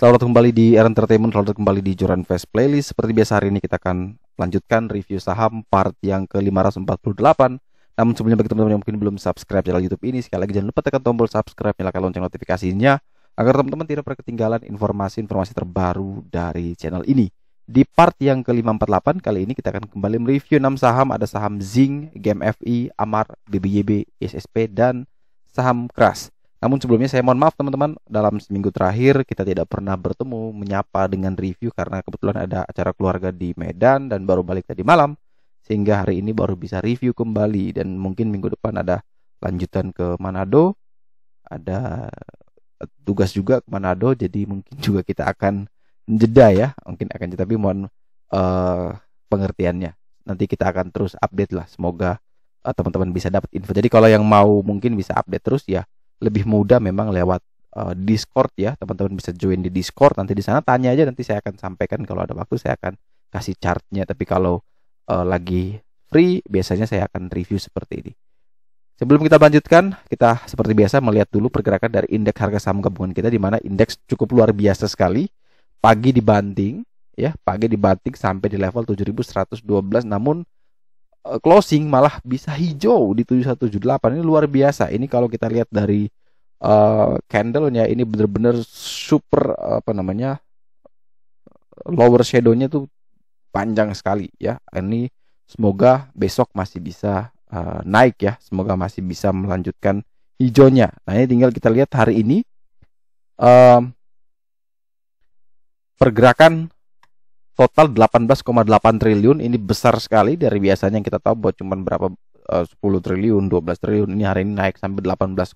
Selamat datang kembali di Era Entertainment, selamat datang kembali di Joran Fest Playlist. Seperti biasa hari ini kita akan lanjutkan review saham part yang ke-548. Namun sebelumnya bagi teman-teman yang mungkin belum subscribe channel YouTube ini, sekali lagi jangan lupa tekan tombol subscribe, nyalakan lonceng notifikasinya agar teman-teman tidak pernah ketinggalan informasi-informasi terbaru dari channel ini. Di part yang ke-548 kali ini kita akan kembali mereview 6 saham. Ada saham Zing, GMFI, Amar, BBYB, SSP, dan saham Kras. Namun sebelumnya saya mohon maaf teman-teman, dalam seminggu terakhir kita tidak pernah bertemu menyapa dengan review karena kebetulan ada acara keluarga di Medan dan baru balik tadi malam, sehingga hari ini baru bisa review kembali. Dan mungkin minggu depan ada lanjutan ke Manado, ada tugas juga ke Manado, jadi mungkin juga kita akan jeda ya, mungkin akan jeda, tapi mohon pengertiannya. Nanti kita akan terus update lah, semoga teman-teman bisa dapat info. Jadi kalau yang mau mungkin bisa update terus ya, lebih mudah memang lewat Discord ya, teman-teman bisa join di Discord, nanti di sana tanya aja, nanti saya akan sampaikan kalau ada waktu, saya akan kasih chartnya. Tapi kalau lagi free biasanya saya akan review seperti ini. Sebelum kita lanjutkan, kita seperti biasa melihat dulu pergerakan dari indeks harga saham gabungan kita, di mana indeks cukup luar biasa sekali. Pagi dibanting sampai di level 7112, namun closing malah bisa hijau di 7178. Ini luar biasa. Ini kalau kita lihat dari candlenya, ini benar-benar super lower shadow-nya tuh panjang sekali ya. Ini semoga besok masih bisa naik ya, semoga masih bisa melanjutkan hijaunya. Nah, ini tinggal kita lihat hari ini pergerakan total 18,8 triliun. Ini besar sekali dari biasanya yang kita tahu bahwa cuma berapa 10 triliun, 12 triliun. Ini hari ini naik sampai 18,8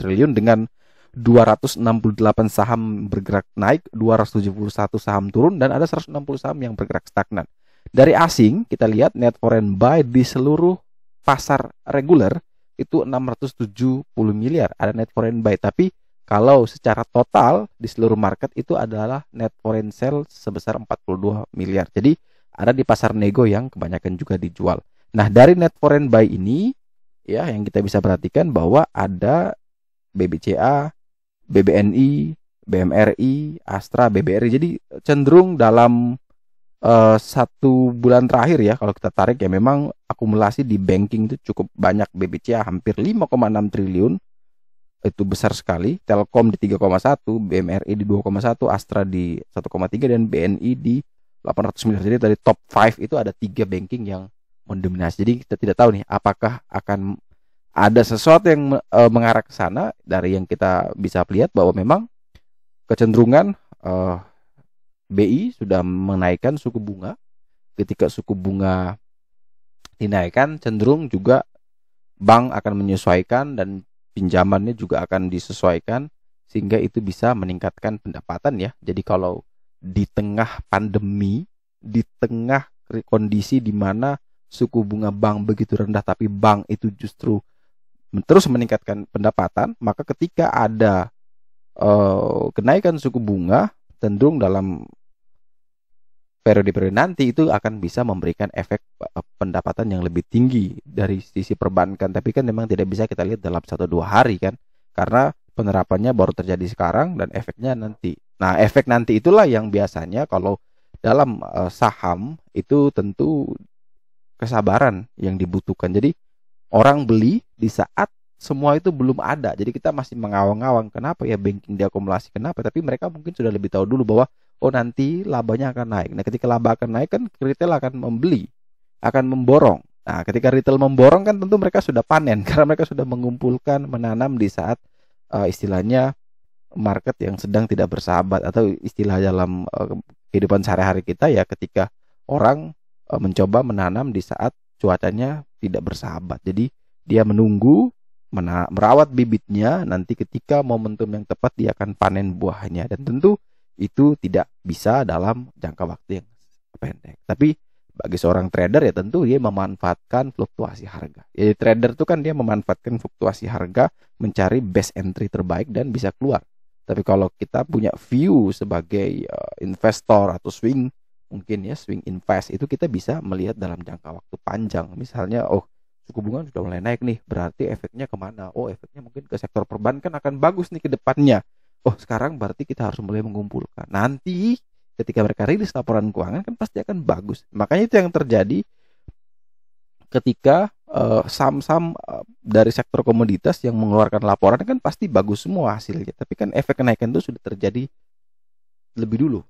triliun dengan 268 saham bergerak naik, 271 saham turun, dan ada 160 saham yang bergerak stagnan. Dari asing kita lihat net foreign buy di seluruh pasar reguler itu 670 miliar ada net foreign buy, tapi kalau secara total di seluruh market itu adalah net foreign sell sebesar 42 miliar. Jadi ada di pasar nego yang kebanyakan juga dijual. Nah, dari net foreign buy ini ya, yang kita bisa perhatikan bahwa ada BBCA, BBNI, BMRI, Astra, BBRI. Jadi cenderung dalam satu bulan terakhir ya, kalau kita tarik ya, memang akumulasi di banking itu cukup banyak. BBCA hampir 5,6 triliun. Itu besar sekali. Telkom di 3,1, BMRI di 2,1, Astra di 1,3, dan BNI di 800 miliar. Jadi dari top 5 itu ada 3 banking yang mendominasi. Jadi kita tidak tahu nih apakah akan ada sesuatu yang mengarah ke sana. Dari yang kita bisa lihat bahwa memang kecenderungan BI sudah menaikkan suku bunga. Ketika suku bunga dinaikkan, cenderung juga bank akan menyesuaikan dan pinjamannya juga akan disesuaikan, sehingga itu bisa meningkatkan pendapatan ya. Jadi kalau di tengah pandemi, di tengah kondisi di mana suku bunga bank begitu rendah tapi bank itu justru terus meningkatkan pendapatan, maka ketika ada kenaikan suku bunga, cenderung dalam periode-periode nanti itu akan bisa memberikan efek pendapatan yang lebih tinggi dari sisi perbankan. Tapi kan memang tidak bisa kita lihat dalam 1-2 hari kan, karena penerapannya baru terjadi sekarang dan efeknya nanti. Nah, efek nanti itulah yang biasanya kalau dalam saham itu tentu kesabaran yang dibutuhkan. Jadi orang beli di saat semua itu belum ada. Jadi kita masih mengawang-awang, kenapa ya banking diakumulasi, kenapa? Tapi mereka mungkin sudah lebih tahu dulu bahwa oh nanti labanya akan naik. Nah, ketika laba akan naik kan retail akan membeli, akan memborong. Nah, ketika retail memborong kan tentu mereka sudah panen karena mereka sudah mengumpulkan, menanam di saat istilahnya market yang sedang tidak bersahabat, atau istilah dalam kehidupan sehari-hari kita ya, ketika orang mencoba menanam di saat cuacanya tidak bersahabat. Jadi dia menunggu, merawat bibitnya, nanti ketika momentum yang tepat dia akan panen buahnya. Dan tentu itu tidak bisa dalam jangka waktu yang pendek. Tapi bagi seorang trader ya tentu dia memanfaatkan fluktuasi harga. Jadi trader itu kan dia memanfaatkan fluktuasi harga, mencari best entry terbaik dan bisa keluar. Tapi kalau kita punya view sebagai investor atau swing, mungkin ya swing invest, itu kita bisa melihat dalam jangka waktu panjang. Misalnya suku bunga sudah mulai naik nih, berarti efeknya kemana? Oh, efeknya mungkin ke sektor perbankan akan bagus nih ke depannya. Oh, sekarang berarti kita harus mulai mengumpulkan. Nanti ketika mereka rilis laporan keuangan kan pasti akan bagus. Makanya itu yang terjadi ketika saham-saham dari sektor komoditas yang mengeluarkan laporan kan pasti bagus semua hasilnya. Tapi kan efek kenaikan itu sudah terjadi lebih dulu.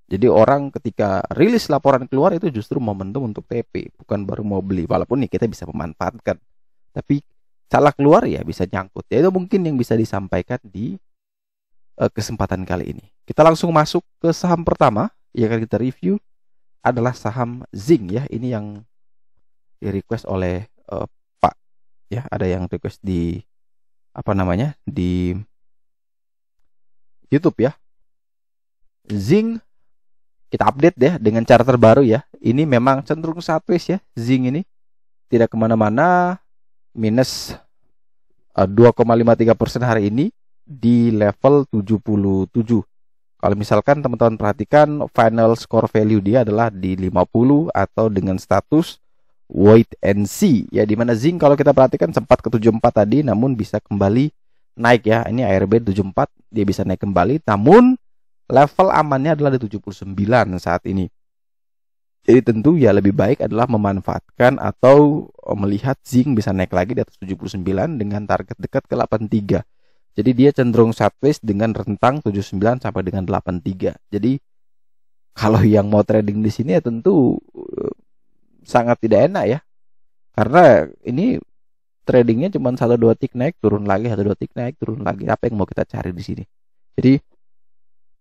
Jadi orang ketika rilis laporan keluar itu justru momentum untuk TP, bukan baru mau beli. Walaupun nih kita bisa memanfaatkan. Tapi salah keluar ya bisa nyangkut. Ya itu mungkin yang bisa disampaikan di kesempatan kali ini. Kita langsung masuk ke saham pertama yang akan kita review adalah saham Zing ya. Ini yang di request oleh Pak ya, ada yang request di di YouTube ya. Zing kita update deh dengan cara terbaru ya. Ini memang cenderung sideways ya. Zing ini tidak kemana-mana, minus 2,53% hari ini di level 77. Kalau misalkan teman-teman perhatikan final score value dia adalah di 50 atau dengan status wait and see ya, dimana Zing kalau kita perhatikan sempat ke 74 tadi namun bisa kembali naik ya. Ini ARB 74 dia bisa naik kembali, namun level amannya adalah di 79 saat ini. Jadi tentu ya lebih baik adalah memanfaatkan atau melihat Zing bisa naik lagi di atas 79 dengan target dekat ke 83. Jadi dia cenderung sideways dengan rentang 79 sampai dengan 83. Jadi kalau yang mau trading di sini ya tentu sangat tidak enak ya. Karena ini tradingnya cuma 1-2 tick naik, turun lagi, 1-2 tick naik, turun lagi. Apa yang mau kita cari di sini? Jadi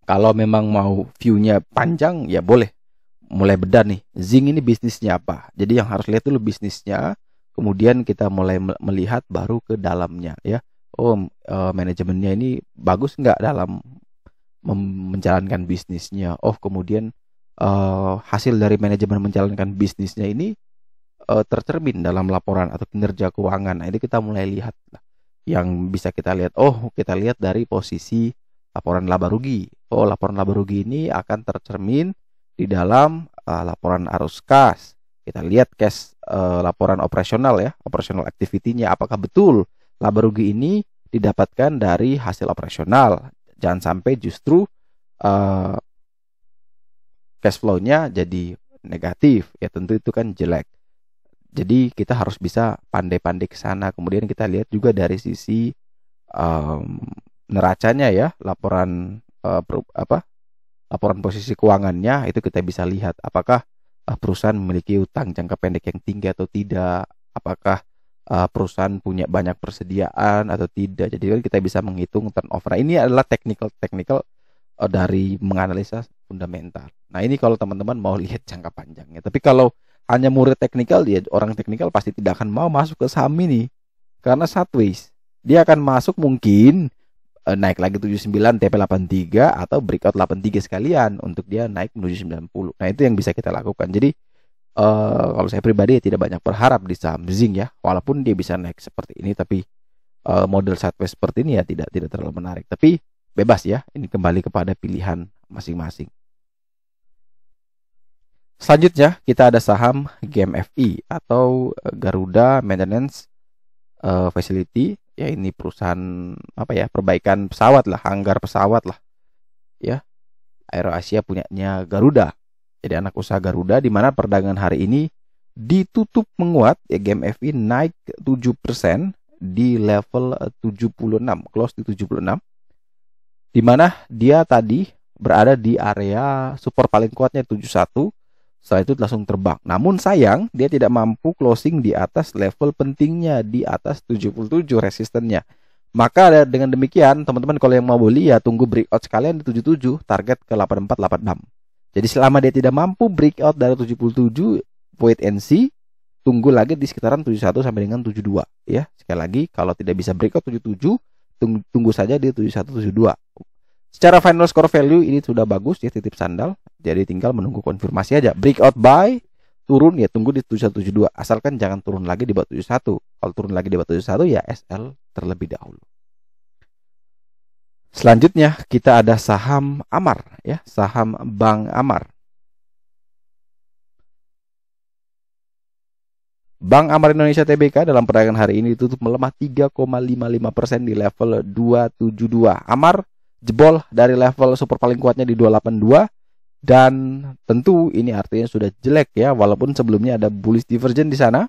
kalau memang mau view-nya panjang ya boleh mulai bedah nih. Zing ini bisnisnya apa? Jadi yang harus lihat dulu bisnisnya, kemudian kita mulai melihat baru ke dalamnya ya. Oh, manajemennya ini bagus nggak dalam menjalankan bisnisnya? Oh, kemudian hasil dari manajemen menjalankan bisnisnya ini tercermin dalam laporan atau kinerja keuangan. Nah, ini kita mulai lihat yang bisa kita lihat. Oh, kita lihat dari posisi laporan laba rugi. Oh, laporan laba rugi ini akan tercermin di dalam laporan arus kas. Kita lihat cash laporan operasional ya, operational activity-nya apakah betul laba rugi ini didapatkan dari hasil operasional. Jangan sampai justru cash flow-nya jadi negatif. Ya tentu itu kan jelek. Jadi kita harus bisa pandai-pandai ke sana. Kemudian kita lihat juga dari sisi neracanya ya, laporan laporan posisi keuangannya itu kita bisa lihat apakah perusahaan memiliki utang jangka pendek yang tinggi atau tidak, apakah perusahaan punya banyak persediaan atau tidak. Jadi kan kita bisa menghitung turnover. Nah, ini adalah technical dari menganalisa fundamental. Nah, ini kalau teman-teman mau lihat jangka panjangnya. Tapi kalau hanya murid teknikal, dia orang teknikal pasti tidak akan mau masuk ke saham ini karena sideways. Dia akan masuk mungkin naik lagi 79 TP 83 atau breakout 83 sekalian untuk dia naik menuju 90. Nah, itu yang bisa kita lakukan. Jadi kalau saya pribadi ya tidak banyak berharap di saham Zing ya, walaupun dia bisa naik seperti ini, tapi model sideways seperti ini ya tidak terlalu menarik. Tapi bebas ya, ini kembali kepada pilihan masing-masing. Selanjutnya kita ada saham GMFI atau Garuda Maintenance Facility. Ya ini perusahaan perbaikan pesawat lah, hanggar pesawat lah ya. AeroAsia punyanya Garuda, jadi anak usaha Garuda, di mana perdagangan hari ini ditutup menguat ya. GMFI naik 7% di level 76, close di 76, di mana dia tadi berada di area support paling kuatnya 71. Setelah itu langsung terbang. Namun sayang dia tidak mampu closing di atas level pentingnya, di atas 77 resistennya. Maka dengan demikian teman-teman kalau yang mau beli ya tunggu breakout sekalian di 77, target ke 8486. Jadi selama dia tidak mampu breakout dari 77, wait and see, tunggu lagi di sekitaran 71 sampai dengan 72 ya. Sekali lagi kalau tidak bisa breakout 77, tunggu saja di 71 72. Secara final score value ini sudah bagus ya, titip sandal. Jadi tinggal menunggu konfirmasi aja. Breakout buy, turun ya tunggu di 7172. Asalkan jangan turun lagi di bawah 71. Kalau turun lagi di bawah 71 ya SL terlebih dahulu. Selanjutnya kita ada saham Amar ya, saham Bank Amar. Bank Amar Indonesia Tbk dalam perdagangan hari ini ditutup melemah 3,55% di level 272. Amar jebol dari level super paling kuatnya di 282, dan tentu ini artinya sudah jelek ya, walaupun sebelumnya ada bullish divergence di sana.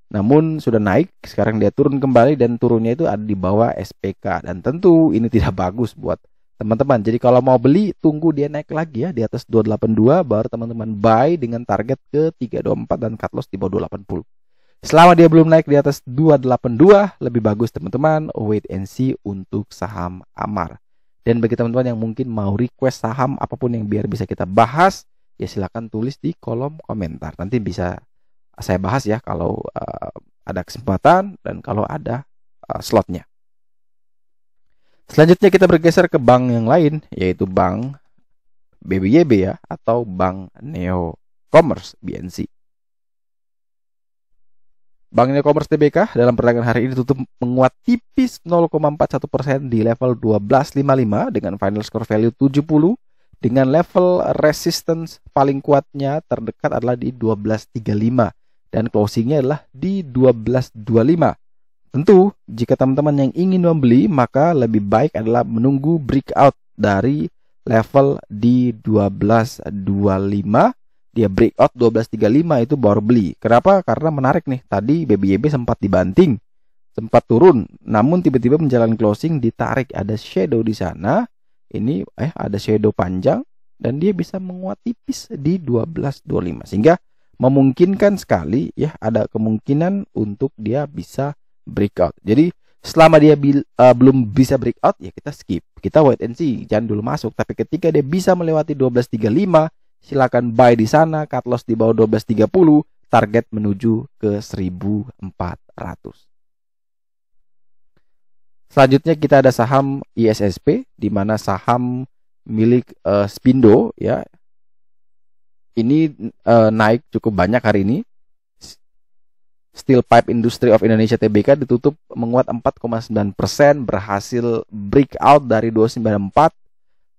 Namun sudah naik, sekarang dia turun kembali dan turunnya itu ada di bawah SPK, dan tentu ini tidak bagus buat teman-teman. Jadi kalau mau beli, tunggu dia naik lagi ya di atas 282, baru teman-teman buy dengan target ke 324 dan cut loss di bawah 280. Selama dia belum naik di atas 282, lebih bagus teman-teman wait and see untuk saham Amar. Dan bagi teman-teman yang mungkin mau request saham apapun yang biar bisa kita bahas, ya silakan tulis di kolom komentar. Nanti bisa saya bahas ya kalau ada kesempatan dan kalau ada slotnya. Selanjutnya kita bergeser ke bank yang lain, yaitu Bank BBYB ya, atau Bank Neo Commerce BNC. Bank Neo Commerce Tbk dalam perdagangan hari ini tutup menguat tipis 0,41% di level 1255 dengan final score value 70, dengan level resistance paling kuatnya terdekat adalah di 1235 dan closingnya adalah di 1225. Tentu, jika teman-teman yang ingin membeli, maka lebih baik adalah menunggu breakout dari level di 1225. Dia breakout 1235 itu baru beli. Kenapa? Karena menarik nih. Tadi BBYB sempat dibanting, sempat turun, namun tiba-tiba menjalani closing ditarik. Ada shadow di sana. Ini ada shadow panjang dan dia bisa menguat tipis di 1225. Sehingga memungkinkan sekali ya, ada kemungkinan untuk dia bisa breakout. Jadi selama dia belum bisa breakout ya kita skip, kita wait and see, jangan dulu masuk. Tapi ketika dia bisa melewati 1235, silakan buy di sana, cut loss di bawah 1230, target menuju ke 1400. Selanjutnya kita ada saham ISSP, di mana saham milik Spindo ya. Ini naik cukup banyak hari ini. Steel Pipe Industry of Indonesia Tbk ditutup menguat 4,9%, berhasil breakout dari 294,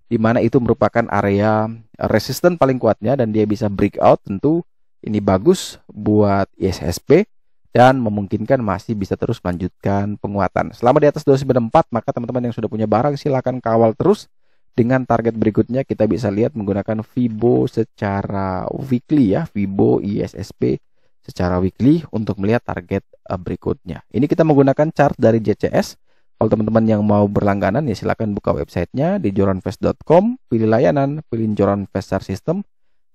di mana itu merupakan area resisten paling kuatnya dan dia bisa breakout. Tentu ini bagus buat ISSP dan memungkinkan masih bisa terus melanjutkan penguatan. Selama di atas 294, maka teman-teman yang sudah punya barang silakan kawal terus. Dengan target berikutnya kita bisa lihat menggunakan Fibo secara weekly ya, Fibo ISSP secara weekly untuk melihat target berikutnya. Ini kita menggunakan chart dari JCS. Kalau teman-teman yang mau berlangganan ya silakan buka websitenya di joranvest.com, pilih layanan, pilih Joranvest Share System,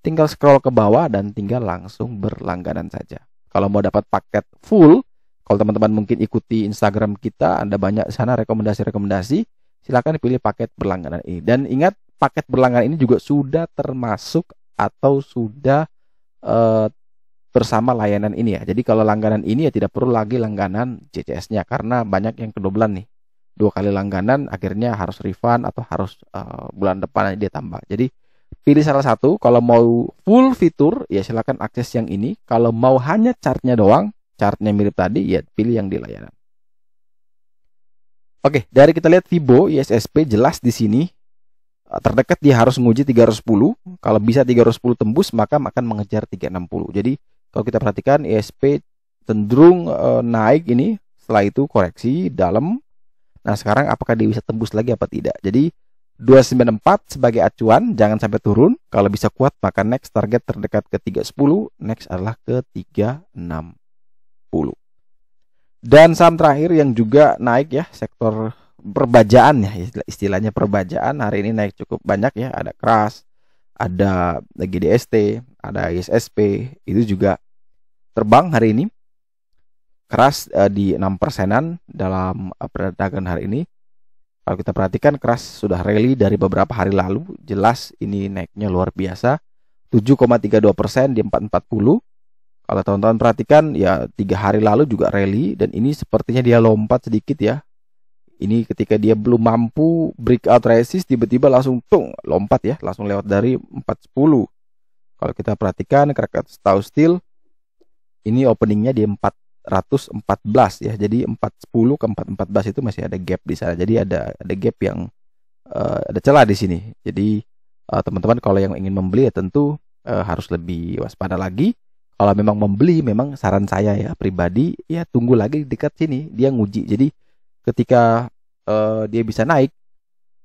tinggal scroll ke bawah dan tinggal langsung berlangganan saja. Kalau mau dapat paket full, kalau teman-teman mungkin ikuti Instagram kita, Anda banyak sana rekomendasi-rekomendasi, silakan pilih paket berlangganan ini. Dan ingat, paket berlangganan ini juga sudah termasuk atau sudah bersama layanan ini ya. Jadi kalau langganan ini ya tidak perlu lagi langganan JCS-nya, karena banyak yang kedobelan nih. 2 kali langganan akhirnya harus refund atau harus bulan depan dia tambah. Jadi pilih salah satu. Kalau mau full fitur ya silakan akses yang ini. Kalau mau hanya chartnya doang, chartnya mirip tadi ya pilih yang di layanan. Oke, dari kita lihat Fibo ISSP jelas di sini terdekat dia harus menguji 310. Kalau bisa 310 tembus maka akan mengejar 360. Jadi kalau kita perhatikan ISP cenderung naik ini, setelah itu koreksi dalam. Nah sekarang apakah dia bisa tembus lagi apa tidak? Jadi 294 sebagai acuan, jangan sampai turun. Kalau bisa kuat maka next target terdekat ke 310, next adalah ke 360. Dan saham terakhir yang juga naik ya, sektor perbajaan ya, istilahnya perbajaan hari ini naik cukup banyak ya. Ada Kras, ada GDST, ada ISSP, itu juga terbang hari ini. Kras di 6%-an dalam perdagangan hari ini. Kalau kita perhatikan Kras sudah rally dari beberapa hari lalu, jelas ini naiknya luar biasa, 7,32% di 440. Kalau teman-teman perhatikan ya 3 hari lalu juga rally dan ini sepertinya dia lompat sedikit ya. Ini ketika dia belum mampu breakout resist, tiba-tiba langsung lompat ya, langsung lewat dari 410. Kalau kita perhatikan Krakatau Steel ini openingnya di 414 ya. Jadi 410 ke 414 itu masih ada gap di sana. Jadi ada gap yang ada celah di sini. Jadi teman-teman kalau yang ingin membeli ya tentu harus lebih waspada lagi. kalau memang membeli, memang saran saya ya pribadi, ya tunggu lagi dekat sini dia nguji. Jadi ketika dia bisa naik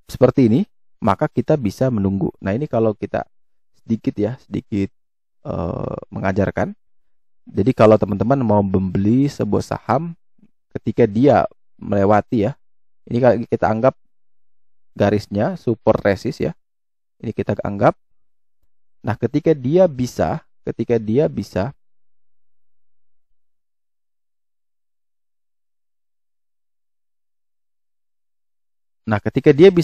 seperti ini, maka kita bisa menunggu. Nah ini kalau kita sedikit mengajarkan. Jadi kalau teman-teman mau membeli sebuah saham ketika dia melewati ya, ini kalau kita anggap garisnya support resist ya, ini kita anggap. Nah ketika dia bisa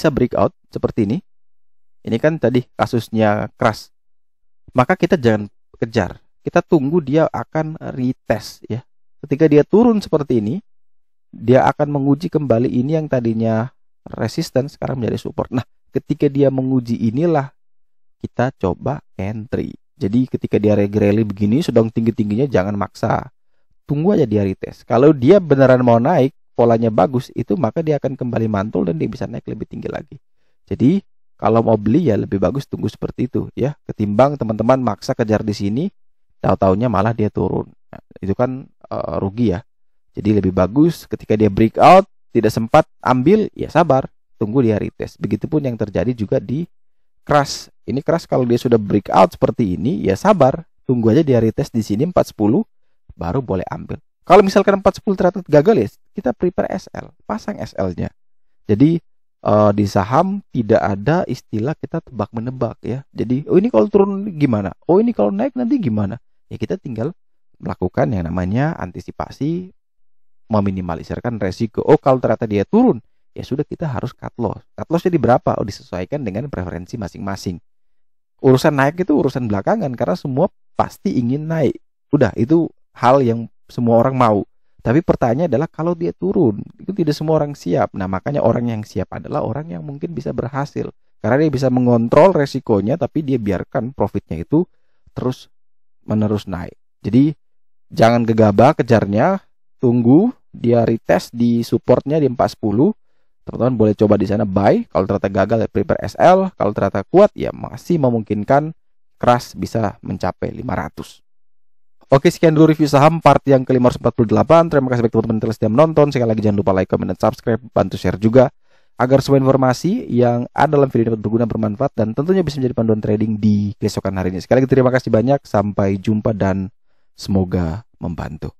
breakout seperti ini kan tadi kasusnya crash, maka kita jangan kejar, kita tunggu dia akan retest ya. Ketika dia turun seperti ini, dia akan menguji kembali ini yang tadinya resistance sekarang menjadi support. Nah ketika dia menguji inilah kita coba entry. Jadi ketika dia rally begini sedang tinggi-tingginya, jangan maksa, tunggu aja dia retest. Kalau dia beneran mau naik, polanya bagus, itu maka dia akan kembali mantul dan dia bisa naik lebih tinggi lagi. Jadi kalau mau beli ya lebih bagus tunggu seperti itu ya, ketimbang teman-teman maksa kejar di sini, tahu-taunya malah dia turun. Nah, itu kan rugi ya. Jadi lebih bagus ketika dia breakout tidak sempat ambil, ya sabar, tunggu dia retest. Begitupun yang terjadi juga di crash. Ini crash kalau dia sudah breakout seperti ini, ya sabar, tunggu aja dia retest di sini 410 baru boleh ambil. Kalau misalkan 410 ternyata gagal ya, kita prepare SL, pasang SL-nya. Jadi di saham tidak ada istilah kita tebak menebak ya. Jadi oh ini kalau turun gimana? Oh ini kalau naik nanti gimana? Ya kita tinggal melakukan yang namanya antisipasi, meminimalisirkan resiko. Oh kalau ternyata dia turun, ya sudah kita harus cut loss. Cut loss jadi berapa? Oh disesuaikan dengan preferensi masing-masing. Urusan naik itu urusan belakangan karena semua pasti ingin naik. Udah itu hal yang semua orang mau. Tapi pertanyaannya adalah kalau dia turun, itu tidak semua orang siap. Nah makanya orang yang siap adalah orang yang mungkin bisa berhasil. Karena dia bisa mengontrol resikonya, tapi dia biarkan profitnya itu terus menerus naik. Jadi jangan gegabah kejarnya, tunggu dia retest di supportnya di 410. Teman-teman boleh coba di sana buy. Kalau ternyata gagal ya prepare SL. Kalau ternyata kuat ya masih memungkinkan crash bisa mencapai 500. Oke, sekian dulu review saham part yang ke-548. Terima kasih bagi teman-teman yang sudah menonton. Sekali lagi jangan lupa like, comment, dan subscribe. Bantu share juga agar semua informasi yang ada dalam video ini dapat berguna, bermanfaat, dan tentunya bisa menjadi panduan trading di keesokan hari ini. Sekali lagi terima kasih banyak. Sampai jumpa dan semoga membantu.